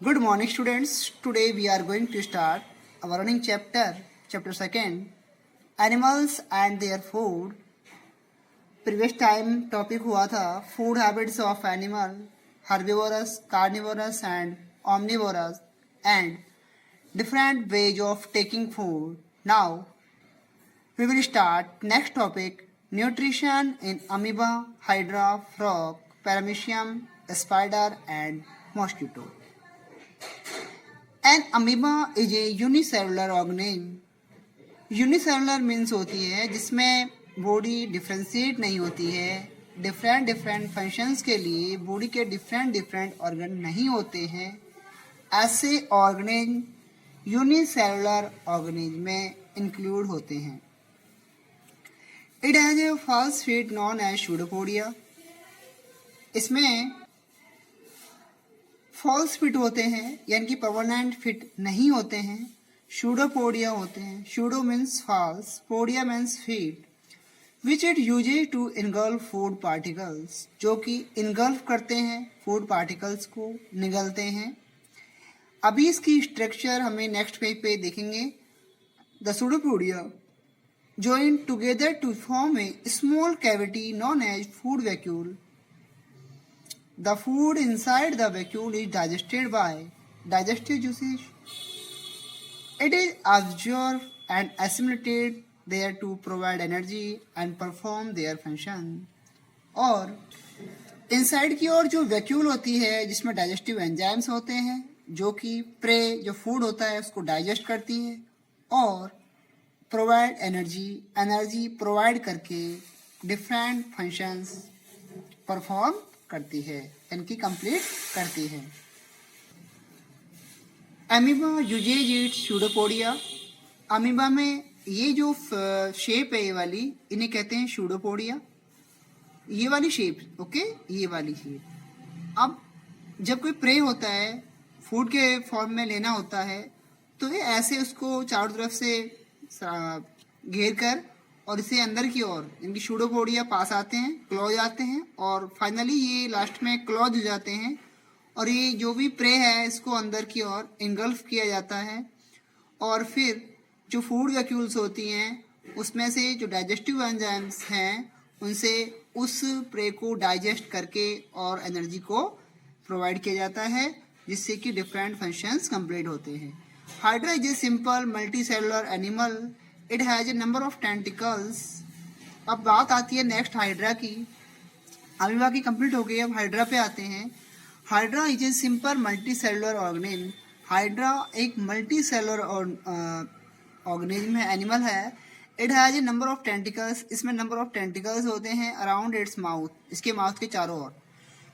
Good morning, students. Today we are going to start our learning chapter second, animals and their food. Previous time topic हुआ था food habits of animal, herbivorous, carnivorous and omnivorous, and different ways of taking food. Now we will start next topic, nutrition in amoeba, hydra, frog, paramecium, spider and mosquito. An amoeba is a unicellular organism. Unicellular means होती है जिसमें body differentiate नहीं होती है, different functions के लिए body के different organ नहीं होते हैं. ऐसे ऑर्गेनिज्म यूनिसेलुलर ऑर्गेनिज्म में इंक्लूड होते हैं. It has a false feet known as pseudopodia. इसमें फॉल्स फिट होते हैं यानी कि परमानेंट फिट नहीं होते हैं. सूडोपोडिया होते हैं. Pseudo means false, podia means feet, which it uses to engulf food particles, जो कि इनगल्फ करते हैं फूड पार्टिकल्स को, निगलते हैं. अभी इसकी स्ट्रक्चर हमें नेक्स्ट पेज पे देखेंगे. The pseudopodia join together to form a small cavity known as food vacuole. The food inside the vacuole is digested by digestive juices. It is absorbed and assimilated there to provide energy and perform their function. और inside की ओर जो vacuole होती है जिसमें digestive enzymes होते हैं जो कि प्रे जो फूड होता है उसको डाइजेस्ट करती है और प्रोवाइड एनर्जी प्रोवाइड करके डिफरेंट फंक्शंस परफॉर्म करती है, इनकी कंप्लीट करती है. Amoeba uses it pseudopodia. Amoeba में ये जो शेप है ये वाली, इन्हें कहते हैं सूडोपोडिया. ये वाली शेप, ओके, ये वाली शेप. अब जब कोई प्रे होता है फूड के फॉर्म में लेना होता है तो ये ऐसे उसको चारों तरफ से घेर कर और इसे अंदर की ओर इनकी सूडोपोडिया पास आते हैं, क्लोज आते हैं और फाइनली ये लास्ट में क्लोज हो जाते हैं और ये जो भी प्रे है इसको अंदर की ओर इंगल्फ किया जाता है. और फिर जो फूड वैक्यूल्स होती हैं उसमें से जो डाइजेस्टिव एंजाइम्स हैं उनसे उस प्रे को डाइजेस्ट करके और एनर्जी को प्रोवाइड किया जाता है जिससे कि डिफरेंट फंक्शंस कंप्लीट होते हैं. Hydra is a simple multicellular animal. It has A number of tentacles. अब बात आती है नेक्स्ट हाइड्रा की. अमीबा की कंप्लीट हो गई, अब हाइड्रा पे आते हैं. Hydra is a simple multicellular organism. Hydra एक मल्टीसेलुलर ऑर्गेनिज्म है, एनिमल है. It has A number of tentacles. इसमें नंबर ऑफ टेंटिकल्स होते हैं अराउंड इट्स माउथ, इसके माउथ के चारों ओर,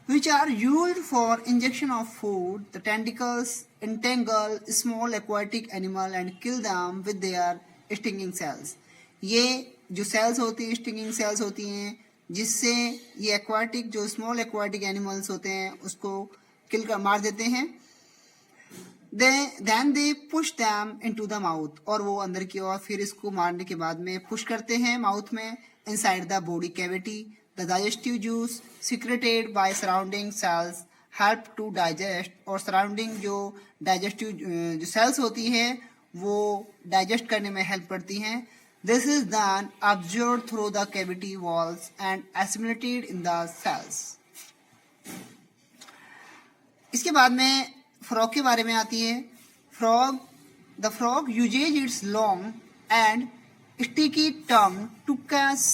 which are used for injection of food. The tentacles entangle small aquatic animal and kill them with their stinging cells. ये जो cells होती हैं, stinging cells होती हैं, जिससे ये aquatic जो small aquatic animals होते हैं उसको kill कर मार देते हैं. Then they push them into the mouth. और वो अंदर की ओर फिर इसको मारने के बाद में push करते हैं माउथ में, inside the body cavity. The digestive juice secreted by surrounding cells help to digest. और surrounding जो digestive जो cells होती हैं वो digest करने में help करती हैं. This is then absorbed through the cavity walls and assimilated in the cells. इसके बाद में frog के बारे में आती है. The frog uses its long and sticky tongue to catch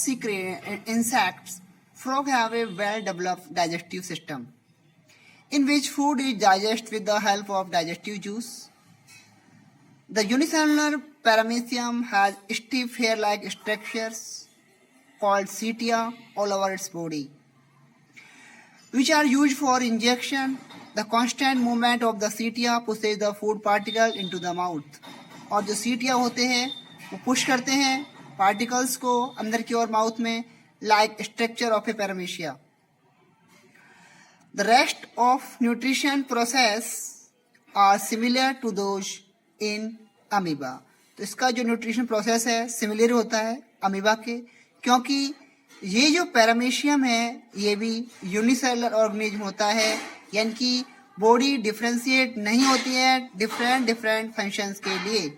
insects. Frog have a well-developed digestive system in which food is digested with the help of digestive juice. The unicellular paramecium has stiff hair-like structures called setae all over its body, which are used for injection. The constant movement of the setae pushes the food particle into the mouth. और जो setae होते हैं वो push करते हैं particles को अंदर की ओर माउथ में, like structure of a paramecia. The rest of nutrition process are similar to those in amoeba. तो इसका जो न्यूट्रिशन प्रोसेस है सिमिलर होता है अमीबा के, क्योंकि ये जो पैरामीशियम है ये भी यूनिसेलुलर ऑर्गेनिज्म होता है, यानी कि बॉडी डिफ्रेंशिएट नहीं होती है डिफरेंट डिफरेंट फंक्शंस के लिए।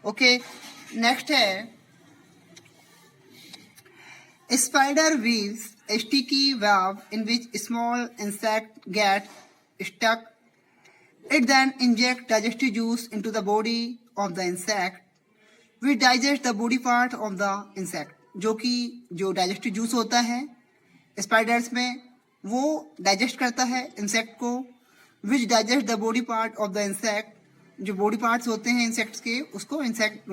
ओके, नेक्स्ट है spider weaves a sticky web in which small insect get stuck. It then inject digestive juice into the body of the insect. We digest the body part of the insect. जो कि जो digestive juice होता है spiders में वो digest करता है insect को। विच digest the body part of the insect, जो बॉडी पार्ट्स होते हैं इंसेक्ट्स के उसको इंसेक्ट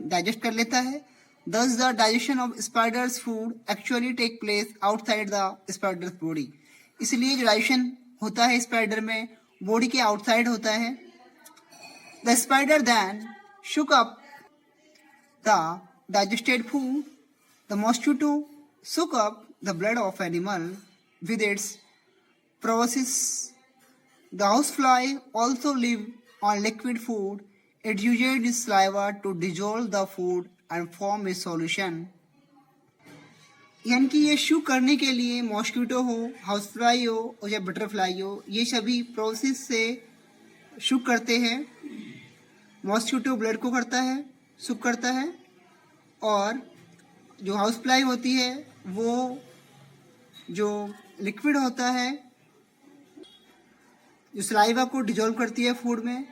डाइजेस्ट कर लेता है। Thus the digestion of spiders food actually take place outside the spider's body. इसलिए जो डाइजेशन होता है स्पाइडर में बॉडी के आउटसाइड होता है। The spider then shook up the digested food. The mosquito soak up the blood of animal with its proboscis. The housefly also live on liquid food. It uses its saliva to dissolve the food and form a solution. यानी कि ये शू करने के लिए mosquito हो, housefly हो और या बटरफ्लाई हो, ये सभी प्रोसेस से शू करते हैं। मॉस्किटो ब्लड को करता है, सुक करता है, और जो हाउसफ्लाई होती है वो जो लिक्विड होता है जो सलाइवा को डिजोल्व करती है फूड में।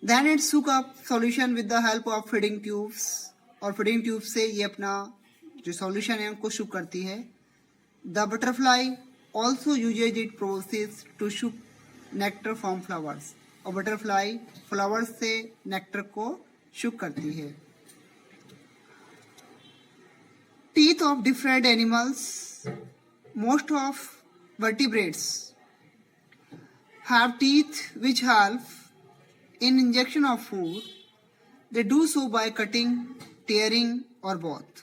Then it soak up solution with the help of feeding tubes, और feeding tube से ये अपना जो solution है उनको shook करती है। The butterfly also uses its process to shook nectar from flowers, और butterfly flowers से nectar को shook करती है। Teeth of different animals. Most of vertebrates have teeth which help in injection of food. They do so by cutting, tearing, or both.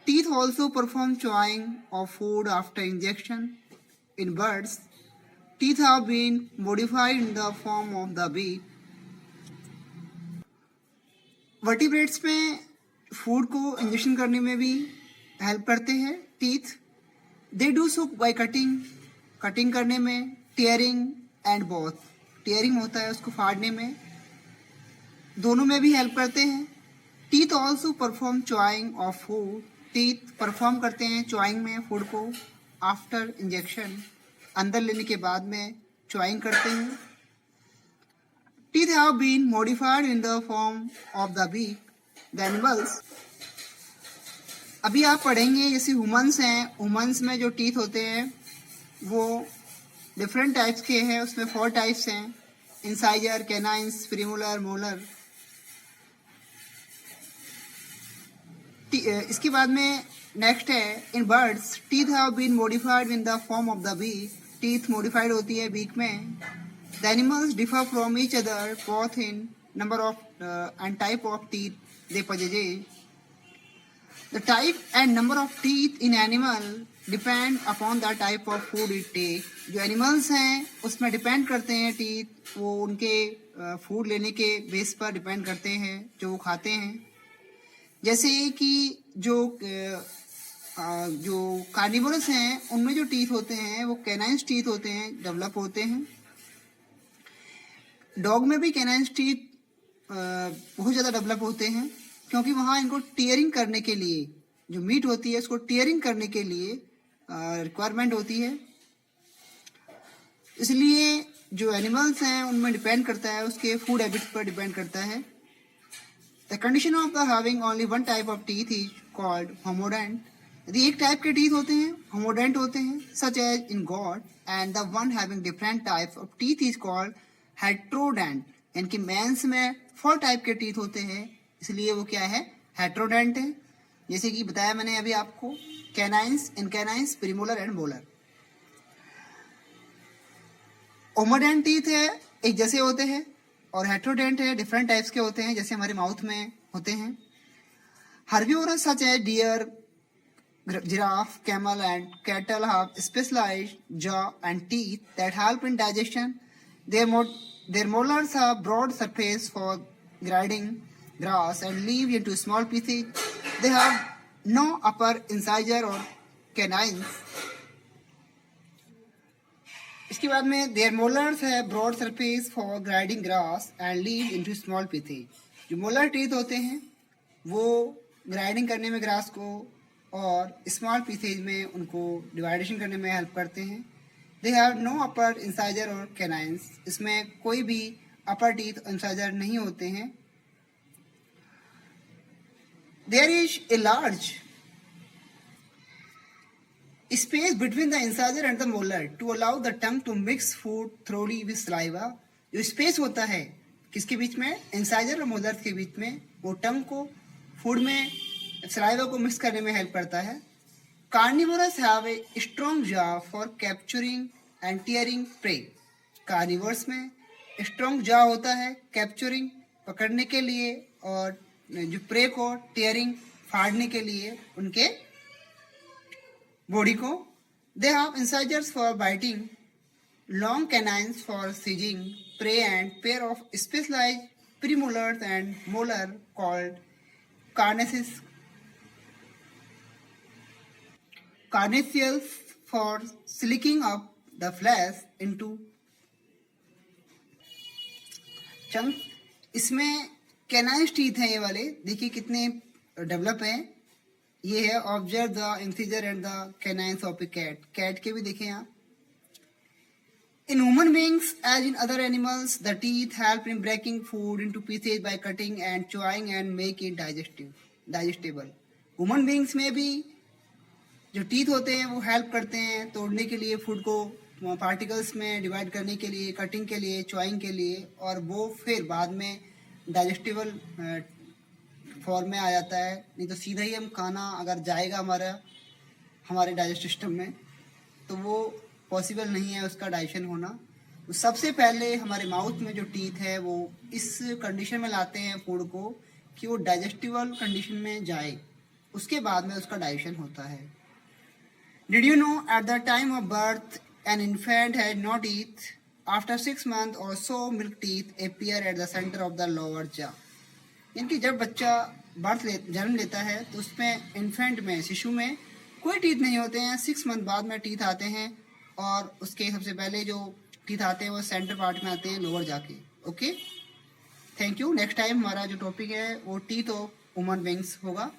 Teeth also perform chewing of food after injection. In birds, teeth have been modified in the form of the beak. Vertebrates में food को injection करने में भी help करते हैं teeth. They do so by cutting, cutting करने में, tearing and both, tearing होता है उसको फाड़ने में, दोनों में भी हेल्प करते हैं। Teeth also perform chewing of food, teeth perform करते हैं च्वाइंग में फूड को आफ्टर इंजेक्शन, अंदर लेने के बाद में च्वाइंग करते हैं। Teeth have been modified in the form of the beak the animals. अभी आप पढ़ेंगे जैसे ह्यूमंस हैं, ह्यूमंस में जो टीथ होते हैं वो डिफरेंट टाइप्स के हैं, उसमें 4 टाइप्स हैं, इंसाइजर, कैनाइंस, प्रीमोलर, मोलर। इसके बाद में नेक्स्ट है in birds teeth have been modified in the form of the beak, teeth modified होती है बीक में। The animals differ from each other both in number of and type of teeth they possess. The type and number of teeth in animal depend upon the type of food it take. जो animals हैं उसमें depend करते हैं teeth, वो उनके food लेने के base पर डिपेंड करते हैं जो वो खाते हैं। जैसे कि जो कार्निवोरस हैं उनमें जो टीथ होते हैं वो कैनाइंस टीथ होते हैं, डेवलप होते हैं। डॉग में भी कैनाइंस टीथ बहुत ज़्यादा डेवलप होते हैं क्योंकि वहाँ इनको टीयरिंग करने के लिए, जो मीट होती है उसको टीयरिंग करने के लिए रिक्वायरमेंट होती है। इसलिए जो एनिमल्स हैं उनमें डिपेंड करता है, उसके फूड हैबिट पर डिपेंड करता है। The condition of the having only one type of teeth is called homodont. यदि एक टाइप के टीथ होते हैं होमोडेंट होते हैं, such as in god, and the one having different types of teeth is called heterodont. यानी कि men's में 4 टाइप के टीथ होते हैं, इसलिए वो क्या है, हेट्रोडेंट है। जैसे कि बताया मैंने अभी आपको, कैनाइंस, इनकैनाइंस, premolar and molar. Homodont teeth है एक जैसे होते हैं, और हेट्रोडेंट है डिफरेंट टाइप्स के होते हैं, जैसे हमारे माउथ में होते हैं। Herbivorous such as deer, giraffe, camel and cattle have specialised jaw and teeth that help in digestion. Their molars have broad surface for grinding grass and leaf into small pieces. They have no upper incisor or canines. इसके बाद में there molars है broad surface for grinding grass and leave into small pieces. जो molar teeth होते हैं वो grinding करने में ग्रास को और स्मॉल पीसेज में उनको डिवाइडेशन करने में हेल्प करते हैं। They have no upper incisor और कैनाइंस। इसमें कोई भी अपर टीथ इंसाइजर नहीं होते हैं। There is a large space between the incisor and the molar to allow the tongue to mix food thoroughly with saliva। जो स्पेस होता है किसके बीच में, इंसाइजर और मोलर के बीच में, वो टंग को फूड में सलाइवा को मिक्स करने में हेल्प करता है। Carnivorous have a strong jaw for capturing and tearing prey. Carnivores में स्ट्रॉन्ग जॉ होता है कैप्चरिंग पकड़ने के लिए और जो प्रे को टीयरिंग फाड़ने के लिए उनके बॉडी को। They have incisors for biting, long canines for seizing prey and pair of specialised premolars and molar called carnassials for slicking up the flesh into chunks। इसमें कैनाइन्स टीथ हैं ये वाले, देखिए कितने डेवलप हैं। ये है observe the incisor and the canines of a cat. Cat के भी देखें आप। In human beings as in other animals the teeth help in breaking food into pieces by cutting and chewing and make it digestible. Human beings में भी जो teeth होते हैं वो हेल्प करते हैं तोड़ने के लिए, फूड को पार्टिकल्स में डिवाइड करने के लिए, कटिंग के लिए, च्यूइंग के लिए, और वो फिर बाद में डाइजेस्टेबल फॉर्म में आ जाता है। नहीं तो सीधा ही हम खाना अगर जाएगा हमारे डाइजेस्ट सिस्टम में तो वो पॉसिबल नहीं है उसका डाइजेशन होना। तो सबसे पहले हमारे माउथ में जो टीथ है वो इस कंडीशन में लाते हैं फूड को कि वो डाइजेस्टिबल कंडीशन में जाए, उसके बाद में उसका डाइजेशन होता है। Did you know at the time of birth an infant had no teeth, after 6 months और so milk teeth appear at the centre of the lower jaw. इनकी जब बच्चा जन्म लेता है तो उसमें इन्फेंट में, शिशु में कोई टीथ नहीं होते हैं। 6 month बाद में टीथ आते हैं और उसके सबसे पहले जो टीथ आते हैं वो सेंटर पार्ट में आते हैं, लोअर जाके। Okay, thank you. Next time हमारा जो टॉपिक है वो टीथ ऑफ ह्यूमन बीइंग्स होगा।